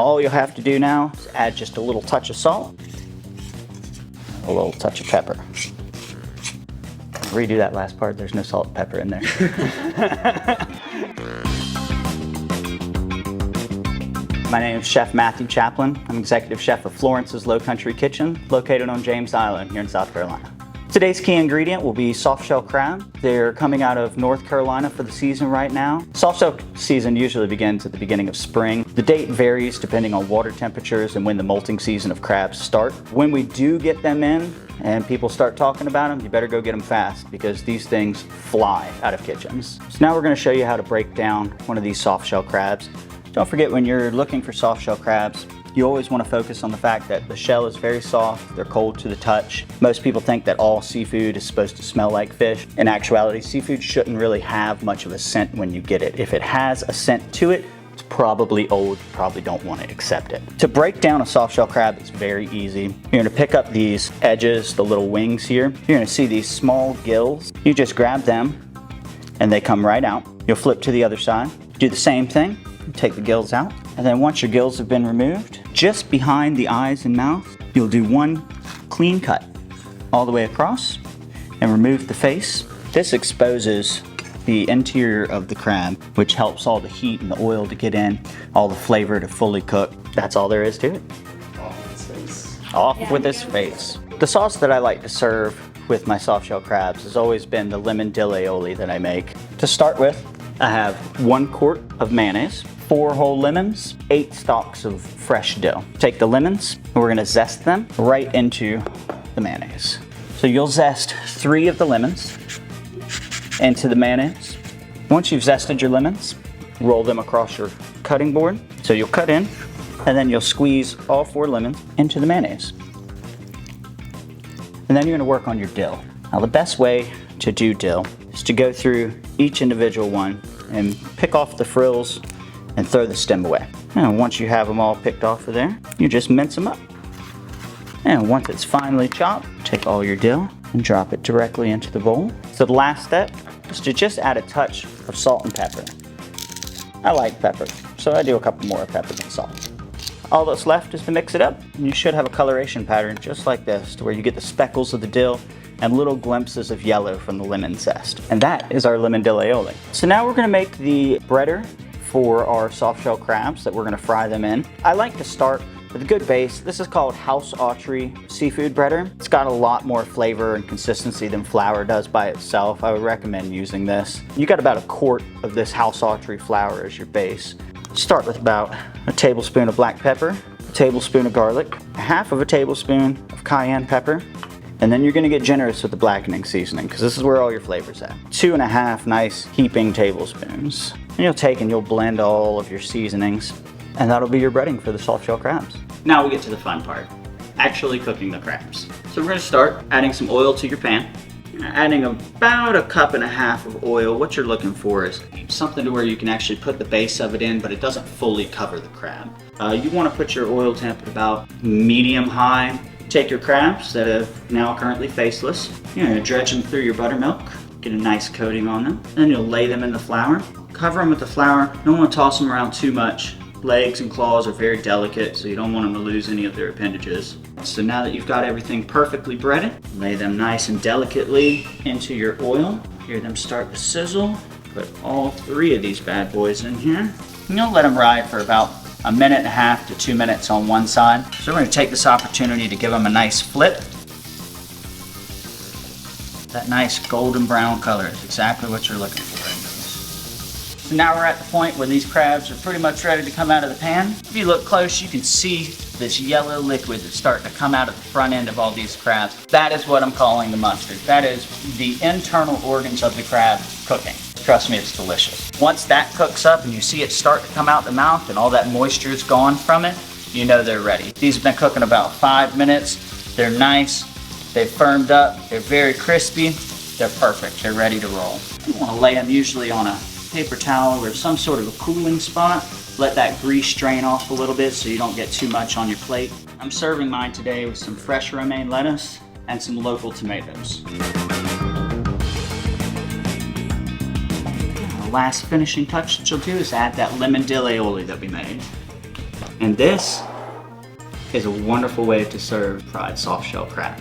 All you'll have to do now is add just a little touch of salt, a little touch of pepper. Redo that last part, there's no salt and pepper in there. My name is Chef Matthew Chaplin. I'm executive chef of Florence's Low Country Kitchen, located on James Island here in South Carolina. Today's key ingredient will be soft shell crab. They're coming out of North Carolina for the season right now. Soft shell season usually begins at the beginning of spring. The date varies depending on water temperatures and when the molting season of crabs start. When we do get them in and people start talking about them, you better go get them fast because these things fly out of kitchens. So now we're going to show you how to break down one of these soft shell crabs. Don't forget, when you're looking for soft shell crabs, you always want to focus on the fact that the shell is very soft, they're cold to the touch. Most people think that all seafood is supposed to smell like fish. In actuality, seafood shouldn't really have much of a scent when you get it. If it has a scent to it, it's probably old, you probably don't want to accept it. To break down a soft shell crab is very easy. You're going to pick up these edges, the little wings here. You're going to see these small gills. You just grab them and they come right out. You'll flip to the other side, do the same thing. Take the gills out, and then once your gills have been removed, just behind the eyes and mouth, you'll do one clean cut all the way across and remove the face. This exposes the interior of the crab, which helps all the heat and the oil to get in, all the flavor to fully cook. That's all there is to it. Off with his face. Off with his face. The sauce that I like to serve with my soft shell crabs has always been the lemon dill aioli that I make. To start with, I have 1 quart of mayonnaise, 4 whole lemons, 8 stalks of fresh dill. Take the lemons, and we're gonna zest them right into the mayonnaise. So you'll zest 3 of the lemons into the mayonnaise. Once you've zested your lemons, roll them across your cutting board. So you'll cut in, and then you'll squeeze all 4 lemons into the mayonnaise. And then you're gonna work on your dill. Now the best way to do dill is to go through each individual one and pick off the frills and throw the stem away. And once you have them all picked off of there, you just mince them up. And once it's finely chopped, take all your dill and drop it directly into the bowl. So the last step is to just add a touch of salt and pepper. I like pepper, so I do a couple more of pepper than salt. All that's left is to mix it up, and you should have a coloration pattern just like this, to where you get the speckles of the dill and little glimpses of yellow from the lemon zest. And that is our lemon dill aioli. So now we're gonna make the breader for our soft shell crabs that we're gonna fry them in. I like to start with a good base. This is called House Autry seafood breader. It's got a lot more flavor and consistency than flour does by itself. I would recommend using this. You got about 1 quart of this House Autry flour as your base. Start with about a tablespoon of black pepper, a tablespoon of garlic, 1/2 tablespoon of cayenne pepper, and then you're gonna get generous with the blackening seasoning because this is where all your flavor's at. 2.5 nice heaping tablespoons. And you'll take and you'll blend all of your seasonings, and that'll be your breading for the soft shell crabs. Now we get to the fun part, actually cooking the crabs. So we're gonna start adding some oil to your pan. Adding about 1.5 cups of oil. What you're looking for is something to where you can actually put the base of it in, but it doesn't fully cover the crab. You wanna put your oil temp at about medium-high. Take your crabs that are now currently faceless. You're gonna dredge them through your buttermilk, get a nice coating on them. Then you'll lay them in the flour. Cover them with the flour. You don't want to toss them around too much. Legs and claws are very delicate, so you don't want them to lose any of their appendages. So now that you've got everything perfectly breaded, lay them nice and delicately into your oil. Hear them start to sizzle. Put all 3 of these bad boys in here. And you'll let them ride for about 1.5 to 2 minutes on one side. So we're going to take this opportunity to give them a nice flip. That nice golden brown color is exactly what you're looking for. So now we're at the point where these crabs are pretty much ready to come out of the pan. If you look close, you can see this yellow liquid that's starting to come out of the front end of all these crabs. That is what I'm calling the mustard. That is the internal organs of the crab cooking. Trust me, it's delicious. Once that cooks up and you see it start to come out the mouth and all that moisture is gone from it, you know they're ready. These have been cooking about 5 minutes. They're nice, they've firmed up, they're very crispy, they're perfect, they're ready to roll. You want to lay them usually on a paper towel or some sort of a cooling spot. Let that grease drain off a little bit so you don't get too much on your plate. I'm serving mine today with some fresh romaine lettuce and some local tomatoes. The last finishing touch that you'll do is add that lemon dill aioli that we made. And this is a wonderful way to serve fried soft shell crab.